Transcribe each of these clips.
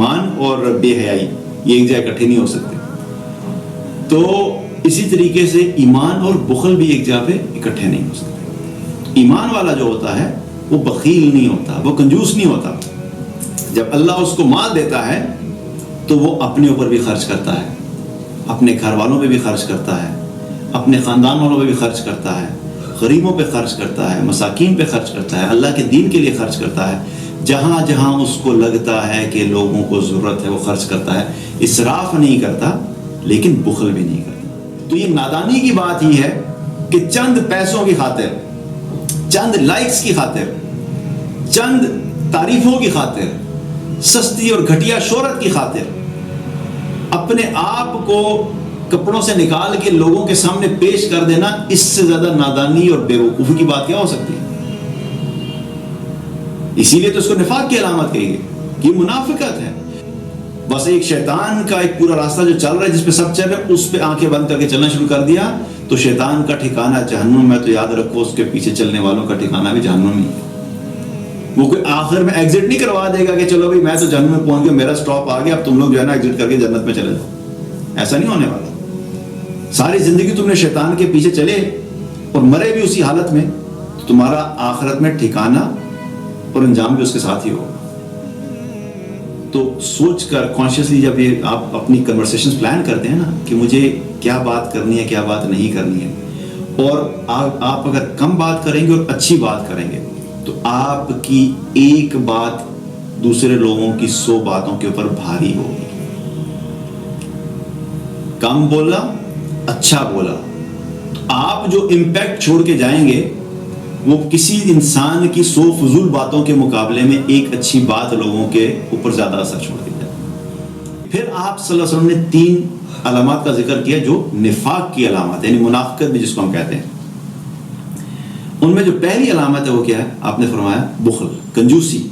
ایمان اور بے حیائی یہ ایک جگہ اکٹھے نہیں ہو سکتے. تو اسی طریقے سے ایمان اور بخل بھی ایک جگہ پہ اکٹھے نہیں ہو سکتے. ایمان والا جو ہوتا ہے وہ بخیل نہیں ہوتا, وہ کنجوس نہیں ہوتا. جب اللہ اس کو مال دیتا ہے تو وہ اپنے اوپر بھی خرچ کرتا ہے, اپنے گھر والوں پہ بھی خرچ کرتا ہے, اپنے خاندان والوں پہ بھی خرچ کرتا ہے, غریبوں پہ خرچ کرتا ہے, مساکین پہ خرچ کرتا ہے, اللہ کے دین کے لیے خرچ کرتا ہے. جہاں جہاں اس کو لگتا ہے کہ لوگوں کو ضرورت ہے وہ خرچ کرتا ہے. اسراف نہیں کرتا لیکن بخل بھی نہیں کرتا. تو یہ نادانی کی بات ہی ہے کہ چند پیسوں کی خاطر, چند لائکس کی خاطر, چند تعریفوں کی خاطر, سستی اور گھٹیا شہرت کی خاطر اپنے آپ کو کپڑوں سے نکال کے لوگوں کے سامنے پیش کر دینا, اس سے زیادہ نادانی اور بے وقوفی کی بات کیا ہو سکتی ہے؟ اسی لیے تو اس کو نفاق کی علامت کہی گئی. یہ منافقت ہے. بس ایک شیطان کا ایک پورا راستہ جو چل رہا ہے جس پہ سب چل رہے ہیں, اس پہ آنکھیں بند کر کے چلنا شروع کر دیا تو شیطان کا ٹھکانہ جہنم میں. تو یاد رکھو اس کے پیچھے چلنے والوں کا ٹھکانہ بھی جہنم ہی ہے. وہ کوئی آخر میں ایگزٹ نہیں کروا دے گا کہ چلو بھائی میں تو جہنم میں پہنچ گیا, میرا سٹاپ آ گیا, اب تم لوگ جو ہے نا ایگزٹ کر کے جنت میں چلے جاؤ. ایسا نہیں ہونے والا. ساری زندگی تم نے شیطان کے پیچھے چلے اور مرے بھی اسی حالت میں, تو تمہارا آخرت میں ٹھکانہ اور انجام بھی اس کے ساتھ ہی ہوگا. تو سوچ کر کانشیسلی جب یہ آپ اپنی کنورسیشن پلان کرتے ہیں نا کہ مجھے کیا بات کرنی ہے, کیا بات نہیں کرنی ہے, اور آپ اگر کم بات کریں گے اور اچھی بات کریں گے تو آپ کی ایک بات دوسرے لوگوں کی 100 باتوں کے اوپر بھاری ہوگی. کم بولا, اچھا بولا, تو آپ جو امپیکٹ چھوڑ کے جائیں گے وہ کسی انسان کی 100 فضول باتوں کے مقابلے میں ایک اچھی بات لوگوں کے اوپر زیادہ اثر چھوڑ کے جائے. پھر آپ صلی اللہ علیہ وسلم نے 3 علامات کا ذکر کیا جو نفاق کی علامات, یعنی منافقت بھی جس کو ہم کہتے ہیں. ان میں جو پہلی علامت ہے وہ کیا ہے؟ آپ نے فرمایا بخل, کنجوسی.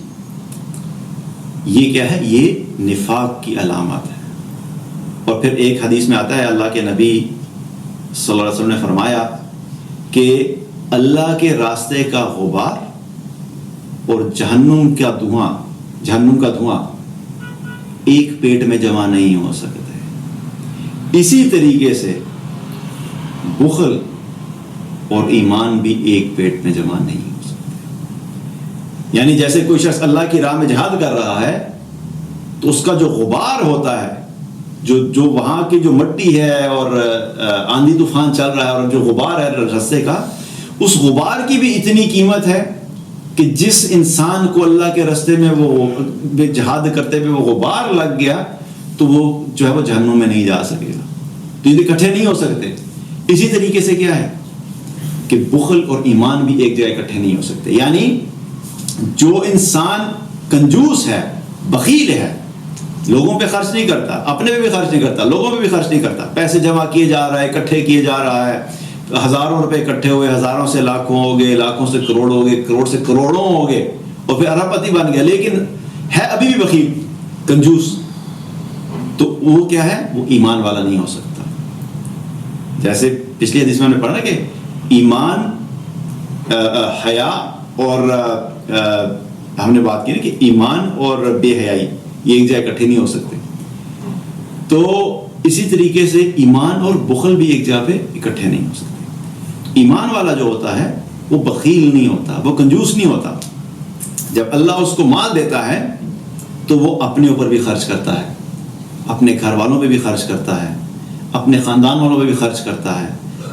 یہ کیا ہے؟ یہ نفاق کی علامت ہے. اور پھر ایک حدیث میں آتا ہے اللہ کے نبی صلی اللہ علیہ وسلم نے فرمایا کہ اللہ کے راستے کا غبار اور جہنم کا دھواں ایک پیٹ میں جمع نہیں ہو سکتے. اسی طریقے سے بخل اور ایمان بھی ایک پیٹ میں جمع نہیں ہو سکتے. یعنی جیسے کوئی شخص اللہ کی راہ میں جہاد کر رہا ہے تو اس کا جو غبار ہوتا ہے, جو وہاں کی جو مٹی ہے اور آندھی طوفان چل رہا ہے اور جو غبار ہے رستے کا, اس غبار کی بھی اتنی قیمت ہے کہ جس انسان کو اللہ کے راستے میں وہ جہاد کرتے ہوئے وہ غبار لگ گیا تو وہ جو ہے وہ جہنم میں نہیں جا سکے گا. تو یہ اکٹھے نہیں ہو سکتے. اسی طریقے سے کیا ہے کہ بخل اور ایمان بھی ایک جگہ اکٹھے نہیں ہو سکتے. یعنی جو انسان کنجوس ہے, بخیل ہے, لوگوں پہ خرچ نہیں کرتا, اپنے پہ بھی خرچ نہیں کرتا, لوگوں پہ بھی خرچ نہیں کرتا, پیسے جمع کیے جا رہا ہے, اکٹھے کیے جا رہا ہے, ہزاروں روپے اکٹھے ہوئے, ہزاروں سے لاکھوں ہو گئے, لاکھوں سے کروڑ ہو گئے, کروڑ سے کروڑوں ہو گئے, اور پھر ارب پتی بن گیا, لیکن ہے ابھی بھی بخیل, کنجوس, تو وہ کیا ہے؟ وہ ایمان والا نہیں ہو سکتا. جیسے پچھلی حدیث میں ہم نے پڑھا کہ ایمان, حیا اور ہم نے بات کی نا کہ ایمان اور بے حیائی یہ ایک جگہ اکٹھے نہیں ہو سکتے. تو اسی طریقے سے ایمان اور بخل بھی ایک جگہ پہ اکٹھے نہیں ہو سکتے. ایمان والا جو ہوتا ہے وہ بخیل نہیں ہوتا, وہ کنجوس نہیں ہوتا. جب اللہ اس کو مال دیتا ہے تو وہ اپنے اوپر بھی خرچ کرتا ہے, اپنے گھر والوں پہ بھی خرچ کرتا ہے, اپنے خاندان والوں پہ بھی خرچ کرتا ہے,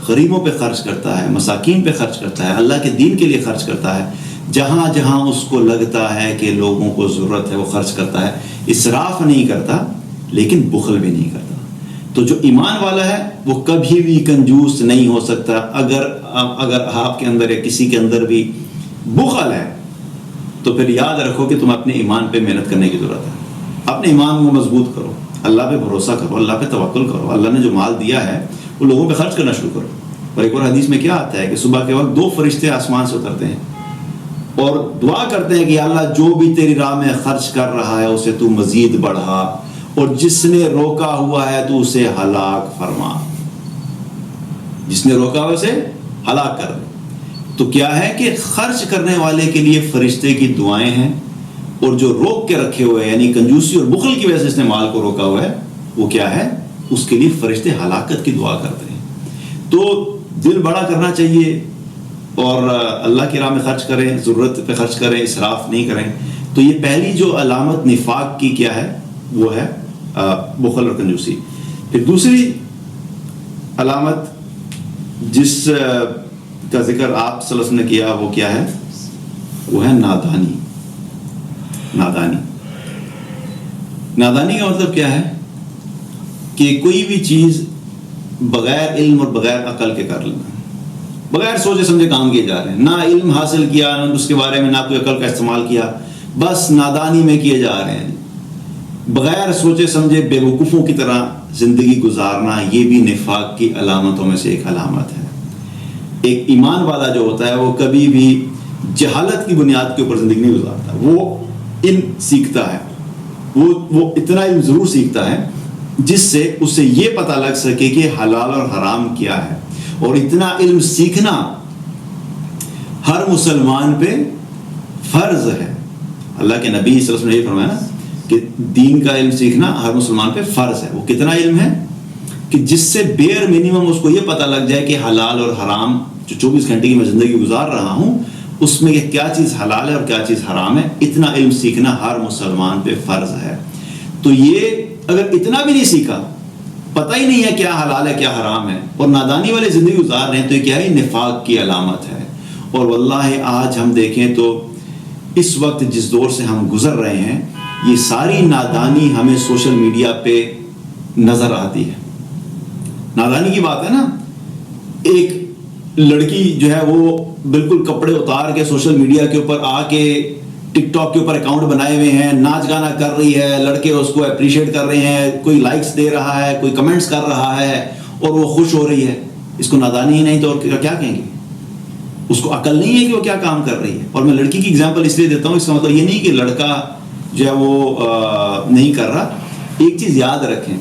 غریبوں پہ خرچ کرتا ہے, مساکین پہ خرچ کرتا ہے, اللہ کے دین کے لیے خرچ کرتا ہے. جہاں جہاں اس کو لگتا ہے کہ لوگوں کو ضرورت ہے وہ خرچ کرتا ہے. اسراف نہیں کرتا لیکن بخل بھی نہیں کرتا. تو جو ایمان والا ہے وہ کبھی بھی کنجوس نہیں ہو سکتا. اگر آپ کے اندر یا کسی کے اندر بھی بخل ہے تو پھر یاد رکھو کہ تم اپنے ایمان پہ محنت کرنے کی ضرورت ہے. اپنے ایمان کو مضبوط کرو, اللہ پہ بھروسہ کرو, اللہ پہ توکل کرو. اللہ نے جو مال دیا ہے وہ لوگوں پہ خرچ کرنا شروع کرو. اور ایک اور حدیث میں کیا آتا ہے کہ صبح کے وقت 2 فرشتے آسمان سے اترتے ہیں اور دعا کرتے ہیں کہ اللہ جو بھی تیری راہ میں خرچ کر رہا ہے اسے تو مزید بڑھا, اور جس نے روکا ہوا ہے تو اسے ہلاک فرما. جس نے روکا ہوا اسے ہلاک کر دے. تو کیا ہے کہ خرچ کرنے والے کے لیے فرشتے کی دعائیں ہیں, اور جو روک کے رکھے ہوئے ہیں یعنی کنجوسی اور بخل کی وجہ سے اس نے مال کو روکا ہوا ہے وہ کیا ہے؟ اس کے لیے فرشتے ہلاکت کی دعا کرتے ہیں. تو دل بڑا کرنا چاہیے اور اللہ کی راہ میں خرچ کریں, ضرورت پہ خرچ کریں, اسراف نہیں کریں. تو یہ پہلی جو علامت نفاق کی کیا ہے وہ ہے بخل اور کنجوسی. پھر دوسری علامت جس کا ذکر آپ صلی اللہ علیہ وسلم نے کیا وہ کیا ہے؟ وہ ہے نادانی. نادانی کا مطلب کیا ہے کہ کوئی بھی چیز بغیر علم اور بغیر عقل کے کر لینا, بغیر سوچے سمجھے کام کیے جا رہے ہیں, نہ علم حاصل کیا نہ اس کے بارے میں, نہ کوئی عقل کا استعمال کیا, بس نادانی میں کیے جا رہے ہیں. بغیر سوچے سمجھے بے وقوفوں کی طرح زندگی گزارنا یہ بھی نفاق کی علامتوں میں سے ایک علامت ہے. ایک ایمان والا جو ہوتا ہے وہ کبھی بھی جہالت کی بنیاد کے اوپر زندگی نہیں گزارتا, وہ علم سیکھتا ہے, وہ اتنا علم ضرور سیکھتا ہے جس سے اسے یہ پتہ لگ سکے کہ حلال اور حرام کیا ہے. اور اتنا علم سیکھنا ہر مسلمان پہ فرض ہے. اللہ کے نبی صلی اللہ علیہ وسلم نے یہ فرمایا نا کہ دین کا علم سیکھنا ہر مسلمان پہ فرض ہے. وہ کتنا علم ہے کہ جس سے بیر منیمم اس کو یہ پتہ لگ جائے کہ حلال اور حرام جو 24 گھنٹے کی میں زندگی گزار رہا ہوں اس میں کیا چیز حلال ہے اور کیا چیز حرام ہے. اتنا علم سیکھنا ہر مسلمان پہ فرض ہے. تو یہ اگر اتنا بھی نہیں سیکھا, پتہ ہی نہیں ہے کیا حلال ہے کیا حرام ہے, اور نادانی والے زندگی گزار رہے ہیں, تو یہ کیا ہے؟ نفاق کی علامت ہے. اور واللہ آج ہم دیکھیں تو اس وقت جس دور سے ہم گزر رہے ہیں یہ ساری نادانی ہمیں سوشل میڈیا پہ نظر آتی ہے. نادانی کی بات ہے نا, ایک لڑکی جو ہے وہ بالکل کپڑے اتار کے سوشل میڈیا کے اوپر آ کے ٹک ٹاک کے اوپر اکاؤنٹ بنائے ہوئے ہیں, ناچ گانا کر رہی ہے, لڑکے اس کو اپریشیٹ کر رہے ہیں, کوئی لائکس دے رہا ہے, کوئی کمنٹس کر رہا ہے اور وہ خوش ہو رہی ہے. اس کو نادانی ہی نہیں تو اور کیا کہیں گے؟ اس کو عقل نہیں ہے کہ وہ کیا کام کر رہی ہے. اور میں لڑکی کی اگزامپل اس لیے دیتا ہوں, اس کا مطلب یہ نہیں کہ لڑکا جو ہے وہ نہیں کر رہا. ایک چیز یاد رکھیں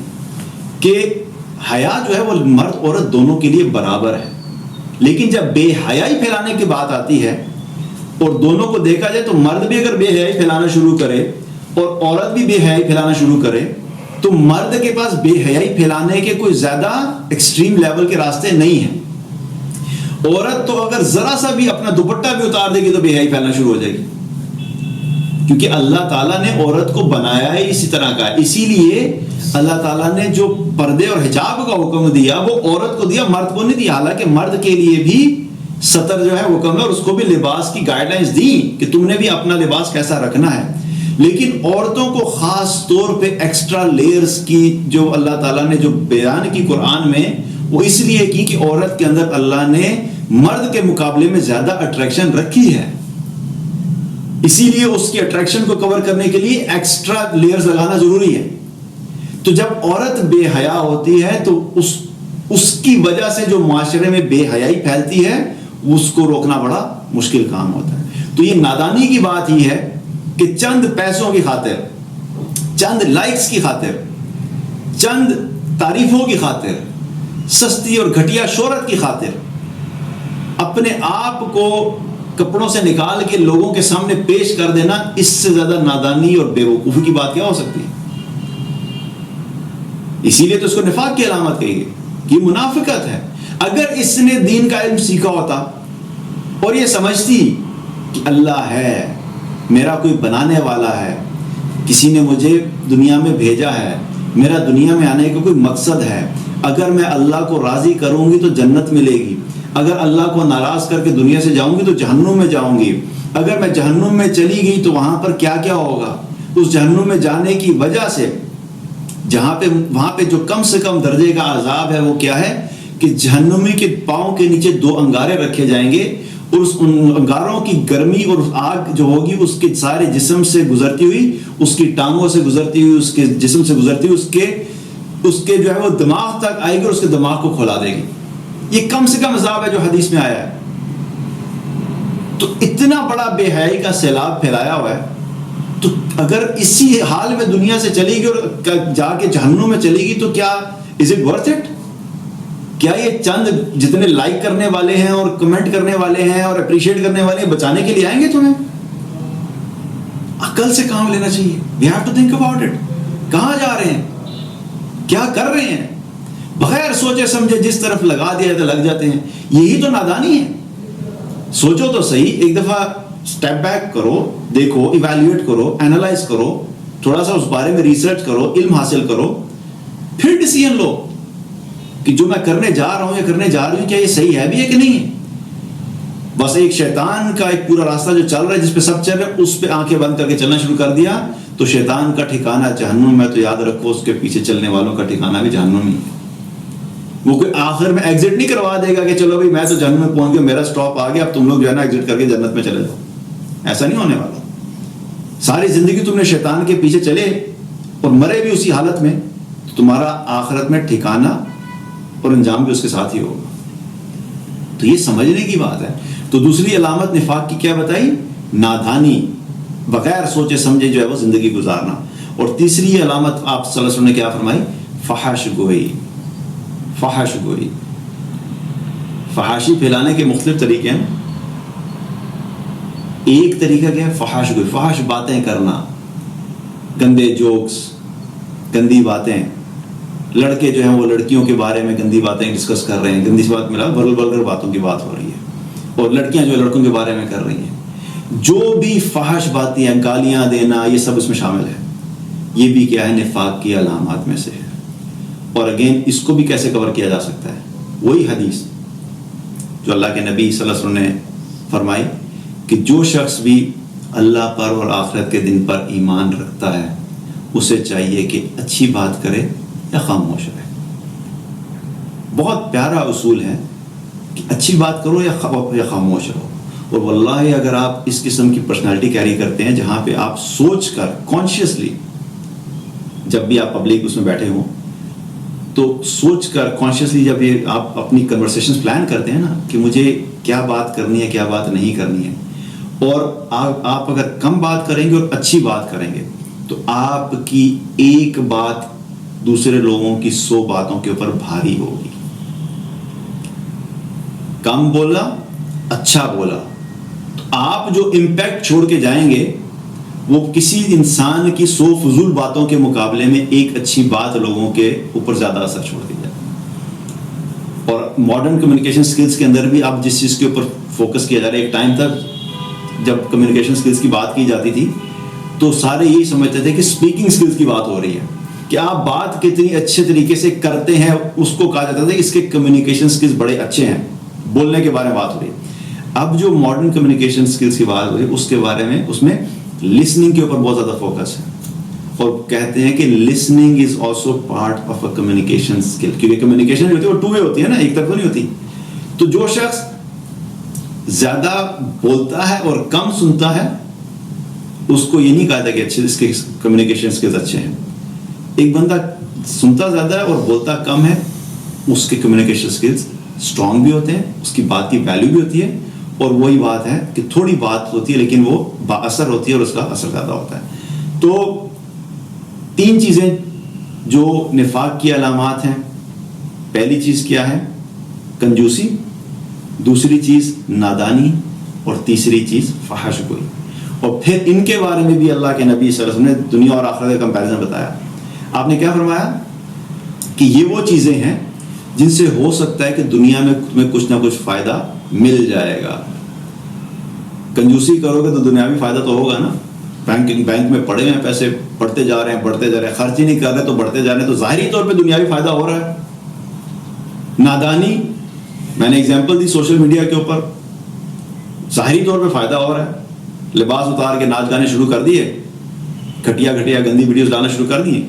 کہ حیا جو ہے وہ مرد عورت دونوں کے لیے برابر ہے, لیکن جب بے حیائی پھیلانے کی بات آتی ہے اور دونوں کو دیکھا جائے تو مرد بھی اگر بے حیائی پھیلانا شروع کرے اور عورت بھی بے حیائی پھیلانا شروع کرے تو مرد کے پاس بے حیائی پھیلانے کے کوئی زیادہ ایکسٹریم لیول کے راستے نہیں ہیں. عورت تو اگر ذرا سا بھی اپنا دوپٹہ بھی اتار دے گی تو بے حیائی پھیلنا شروع ہو جائے گی, کیونکہ اللہ تعالیٰ نے عورت کو بنایا ہے اسی طرح کا. اسی لیے اللہ تعالیٰ نے جو پردے اور حجاب کا حکم دیا وہ عورت کو دیا, مرد کو نہیں دیا. حالانکہ مرد کے لیے بھی سطر جو ہے حکم ہے اور اس کو بھی لباس کی گائیڈ لائنز دی کہ تم نے بھی اپنا لباس کیسا رکھنا ہے. لیکن عورتوں کو خاص طور پہ ایکسٹرا لیئرز کی جو اللہ تعالیٰ نے جو بیان کی قرآن میں, وہ اس لیے کی کہ عورت کے اندر اللہ نے مرد کے مقابلے میں زیادہ اٹریکشن رکھی ہے. اسی لیے اس کی اٹریکشن کو کور کرنے کے لیے ایکسٹرا لیئرز لگانا ضروری ہے. تو جب عورت بے حیا ہوتی ہے تو اس کی وجہ سے جو معاشرے میں بے حیائی پھیلتی ہے اس کو روکنا بڑا مشکل کام ہوتا ہے. تو یہ نادانی کی بات ہی ہے کہ چند پیسوں کی خاطر, چند لائکس کی خاطر, چند تعریفوں کی خاطر, سستی اور گھٹیا شہرت کی خاطر اپنے آپ کو کپڑوں سے نکال کے لوگوں کے سامنے پیش کر دینا, اس سے زیادہ نادانی اور بے وقوفی کی بات کیا ہو سکتی ہے؟ اسی لیے تو اس کو نفاق کی علامت کہی گئی, یہ منافقت ہے. اگر اس نے دین کا علم سیکھا ہوتا اور یہ سمجھتی کہ اللہ ہے, میرا کوئی بنانے والا ہے, کسی نے مجھے دنیا میں بھیجا ہے, میرا دنیا میں آنے کا کوئی مقصد ہے, اگر میں اللہ کو راضی کروں گی تو جنت ملے گی, اگر اللہ کو ناراض کر کے دنیا سے جاؤں گی تو جہنم میں جاؤں گی, اگر میں جہنم میں چلی گئی تو وہاں پر کیا کیا ہوگا, اس جہنم میں جانے کی وجہ سے وہاں پہ جو کم سے کم درجے کا عذاب ہے وہ کیا ہے کہ جہنمی کے پاؤں کے نیچے 2 انگارے رکھے جائیں گے اور اس انگاروں کی گرمی اور آگ جو ہوگی اس کے سارے جسم سے گزرتی ہوئی, اس کی ٹانگوں سے گزرتی ہوئی, اس کے جسم سے گزرتی ہوئی اس کے جو ہے وہ دماغ تک آئے گی اور اس کے دماغ کو کھلا دے گی. یہ کم سے کم عذاب ہے جو حدیث میں آیا ہے. تو اتنا بڑا بے حیائی کا سیلاب پھیلایا ہوا ہے, تو اگر اسی حال میں دنیا سے چلی گئی اور جا کے جہنم میں چلی گئی تو کیا از اٹ ورتھ اٹ؟ کیا یہ چند جتنے لائک کرنے والے ہیں اور کمنٹ کرنے والے ہیں اور اپریشیٹ کرنے والے ہیں بچانے کے لیے آئیں گے تمہیں؟ عقل سے کام لینا چاہیے. We have to think about it. کہاں جا رہے ہیں, کیا کر رہے ہیں, بغیر سوچے سمجھے جس طرف لگا دیا تو لگ جاتے ہیں. یہی تو نادانی ہے. سوچو تو صحیح, ایک دفعہ اسٹیپ بیک کرو, دیکھو, ایویلیویٹ کرو, اینالائز کرو, تھوڑا سا اس بارے میں ریسرچ کرو, علم حاصل کرو, پھر ڈیسیژن لو کہ جو میں کرنے جا رہا ہوں یا کرنے جا رہی ہوں کیا یہ صحیح ہے بھی ہے کہ نہیں ہے. بس ایک شیطان کا ایک پورا راستہ جو چل رہا ہے جس پہ سب چل رہے ہیں اس پہ آنکھیں بند کر کے چلنا شروع کر دیا تو شیطان کا ٹھکانہ جہنم میں. تو یاد رکھو اس کے پیچھے چلنے والوں کا ٹھکانہ بھی جہنم ہی ہے. وہ کوئی آخر میں ایگزٹ نہیں کروا دے گا کہ چلو بھائی میں تو جہنم میں پہنچ گیا, میرا اسٹاپ آ گیا, اب تم لوگ جو ہے نا ایگزٹ کر کے جنت میں چلے جاؤ. ایسا نہیں ہونے والا. ساری زندگی تم نے شیطان کے پیچھے چلے اور مرے بھی اسی حالت میں, تو تمہارا آخرت میں ٹھکانہ اور انجام بھی اس کے ساتھ ہی ہوگا. تو یہ سمجھنے کی بات ہے. تو دوسری علامت نفاق کی کیا بتائی؟ نادانی, بغیر سوچے سمجھے جو ہے وہ زندگی گزارنا. اور تیسری علامت آپ صلی اللہ علیہ وسلم نے کیا فرمائی؟ فحش گوئی. فحش گوئی, فحاشی پھیلانے کے مختلف طریقے ہیں. ایک طریقہ کیا ہے؟ فحش گوئی, فحش باتیں کرنا, گندے جوکس, گندی باتیں. لڑکے جو ہیں وہ لڑکیوں کے بارے میں گندی باتیں ڈسکس کر رہے ہیں, گندی سی بات ملا ولگر باتوں کی بات ہو رہی ہے, اور لڑکیاں جو لڑکوں کے بارے میں کر رہی ہیں. جو بھی فحش باتیں ہیں, گالیاں دینا, یہ سب اس میں شامل ہے. یہ بھی کیا ہے؟ نفاق کی علامات میں سے ہے. اور اگین اس کو بھی کیسے کور کیا جا سکتا ہے؟ وہی حدیث جو اللہ کے نبی صلی اللہ علیہ وسلم نے فرمائی کہ جو شخص بھی اللہ پر اور آخرت کے دن پر ایمان رکھتا ہے اسے چاہیے کہ اچھی بات کرے یا خاموش رہے. بہت پیارا اصول ہے کہ اچھی بات کرو یا خاموش رہو. اور واللہ اگر آپ اس قسم کی پرسنالٹی کیری کرتے ہیں جہاں پہ آپ سوچ کر کانشیسلی, جب بھی آپ پبلک اس میں بیٹھے ہوں تو سوچ کر کانشیسلی جب یہ آپ اپنی کنورسیشنز پلان کرتے ہیں نا کہ مجھے کیا بات کرنی ہے, کیا بات نہیں کرنی ہے, اور آپ اگر کم بات کریں گے اور اچھی بات کریں گے تو آپ کی ایک بات دوسرے لوگوں کی 100 باتوں کے اوپر بھاری ہوگی. کم بولا, اچھا بولا, تو آپ جو امپیکٹ چھوڑ کے جائیں گے وہ کسی انسان کی 100 فضول باتوں کے مقابلے میں ایک اچھی بات لوگوں کے اوپر زیادہ اثر چھوڑ دی جائے. اور ماڈرن کمیونیکیشن سکلز کے اندر بھی اب جس چیز کے اوپر فوکس کیا جا رہا ہے, ایک ٹائم تھا جب کمیونیکیشن سکلز کی بات کی جاتی تھی تو سارے یہی سمجھتے تھے کہ اسپیکنگ سکلز کی بات ہو رہی ہے, کہ آپ بات کتنی اچھے طریقے سے کرتے ہیں اس کو کہا جاتا تھا کہ اس کے کمیونیکیشن سکلز بڑے اچھے ہیں, بولنے کے بارے میں بات ہو رہی ہے. اب جو ماڈرن کمیونیکیشن سکلز کی بات ہو رہی ہے اس کے بارے میں, اس میں لسننگ کے اوپر بہت زیادہ فوکس ہے. اور کہتے ہیں کہ listening is also part of a communication skill, کیونکہ کمیونیکیشن جو ہوتی ہے وہ 2 وے ہوتی ہے نا, ایک طرف نہیں ہوتی. تو جو شخص زیادہ بولتا ہے اور کم سنتا ہے اس کو یہ نہیں کہا تھا کہ اچھے اس کے کمیونیکیشن اسکلز اچھے ہیں. ایک بندہ سنتا زیادہ ہے اور بولتا کم ہے, اس کے کمیونیکیشن اسکلز اسٹرانگ بھی ہوتے ہیں, اس کی بات کی ویلیو بھی ہوتی ہے. اور وہی بات ہے کہ تھوڑی بات ہوتی ہے لیکن وہ با اثر ہوتی ہے اور اس کا اثر زیادہ ہوتا ہے. تو 3 چیزیں جو نفاق کی علامات ہیں. پہلی چیز کیا ہے؟ کنجوسی, دوسری چیز نادانی, اور تیسری چیز فحش گوئی. اور پھر ان کے بارے میں بھی اللہ کے نبی صلی اللہ علیہ وسلم نے دنیا اور آخرت کا کمپیریزن بتایا. آپ نے کیا فرمایا کہ یہ وہ چیزیں ہیں جن سے ہو سکتا ہے کہ دنیا میں تمہیں کچھ نہ کچھ فائدہ مل جائے گا. کنجوسی کرو گے تو دنیاوی فائدہ تو ہوگا نا. بینک میں پڑے ہیں پیسے, پڑھتے جا رہے ہیں, بڑھتے جا رہے ہیں, خرچ ہی نہیں کر رہے تو بڑھتے جا رہے ہیں, تو ظاہری طور پہ دنیاوی فائدہ ہو رہا ہے. نادانی, میں نے اگزامپل دی سوشل میڈیا کے اوپر, ظاہری طور پہ فائدہ ہو رہا ہے. لباس اتار کے ناچ گانے شروع کر دیے, گھٹیا گندی ویڈیوز ڈالنا شروع کر دیے,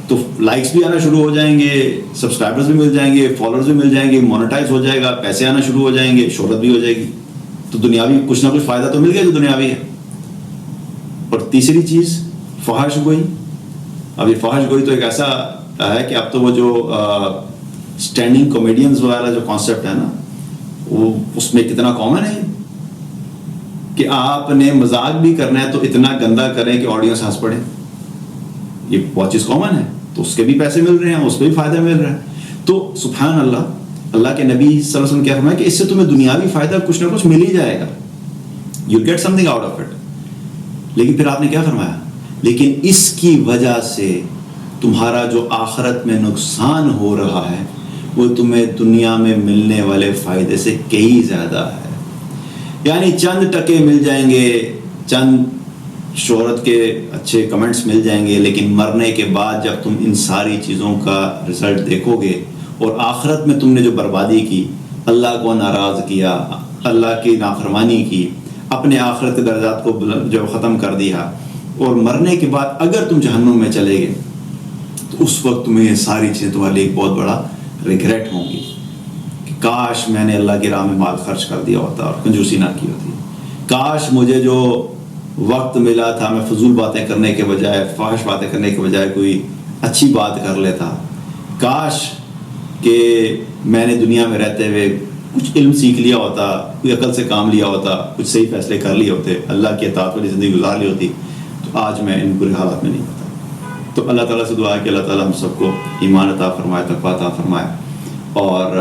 تو لائکس بھی آنا شروع ہو جائیں گے, سبسکرائبرز بھی مل جائیں گے, فالوورز بھی مل جائیں گے, مونیٹائز ہو جائے گا, پیسے آنا شروع ہو جائیں گے, شہرت بھی ہو جائے گی. تو دنیاوی کچھ نہ کچھ فائدہ تو مل گیا جو دنیاوی ہے. اور تیسری چیز فحش گوئی. اب یہ فحش گوئی تو ایک ایسا ہے کہ اب تو وہ جو اسٹینڈنگ کامیڈینز وغیرہ جو کانسیپٹ ہے نا, وہ اس میں کتنا کامن ہے کہ آپ نے مذاق بھی کرنا ہے تو اتنا گندا کریں کہ آڈینس ہنس پڑے. یہ بہت چیز کامن ہے, تو اس کے بھی پیسے مل رہے ہیں, اس پہ بھی فائدہ مل رہا ہے. تو سبحان اللہ, اللہ کے نبی صلی اللہ علیہ وسلم کیا فرمایا کہ اس سے تمہیں دنیاوی فائدہ کچھ نہ کچھ مل ہی جائے گا. You get something out of it. لیکن پھر آپ نے کیا فرمایا؟ لیکن اس کی وجہ سے تمہارا جو آخرت میں نقصان ہو رہا ہے وہ تمہیں دنیا میں ملنے والے فائدے سے کئی زیادہ ہے. یعنی چند ٹکے مل جائیں گے، چند شہرت کے اچھے کمنٹس مل جائیں گے، لیکن مرنے کے بعد جب تم ان ساری چیزوں کا رزلٹ دیکھو گے اور آخرت میں تم نے جو بربادی کی، اللہ کو ناراض کیا، اللہ کی نافرمانی کی، اپنے آخرت کے درجات کو جو ختم کر دیا، اور مرنے کے بعد اگر تم جہنم میں چلے گئے تو اس وقت تمہیں یہ ساری چیزیں تمہارے لیے ایک بہت بڑا ریگریٹ ہوں گی کہ کاش میں نے اللہ کی راہ میں مال خرچ کر دیا ہوتا اور کنجوسی نہ کی ہوتی، کاش مجھے جو وقت ملا تھا میں فضول باتیں کرنے کے بجائے، فحش باتیں کرنے کے بجائے کوئی اچھی بات کر لیتا، کاش کہ میں نے دنیا میں رہتے ہوئے کچھ علم سیکھ لیا ہوتا، کوئی عقل سے کام لیا ہوتا، کچھ صحیح فیصلے کر لیے ہوتے، اللہ کی اطاعت والی زندگی گزار لی ہوتی، تو آج میں ان برے حالات میں نہیں ہوتا. تو اللہ تعالیٰ سے دعا ہے کہ اللہ تعالیٰ ہم سب کو ایمان عطا فرمائے، تقویٰ عطا فرمائے، اور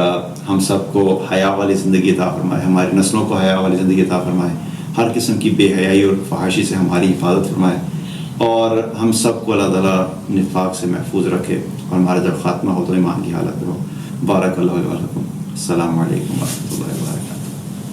ہم سب کو حیا والی زندگی عطا فرمائے، ہماری نسلوں کو حیا والی زندگی عطا فرمائے، ہر قسم کی بے حیائی اور فحاشی سے ہماری حفاظت فرمائے، اور ہم سب کو اللہ تعالیٰ نفاق سے محفوظ رکھے، اور ہمارا جب خاتمہ ہو تو ایمان کی حالت میں ہو. بارک اللہ علیہ وسلم. السلام علیکم ورحمۃ اللہ وبرکاتہ.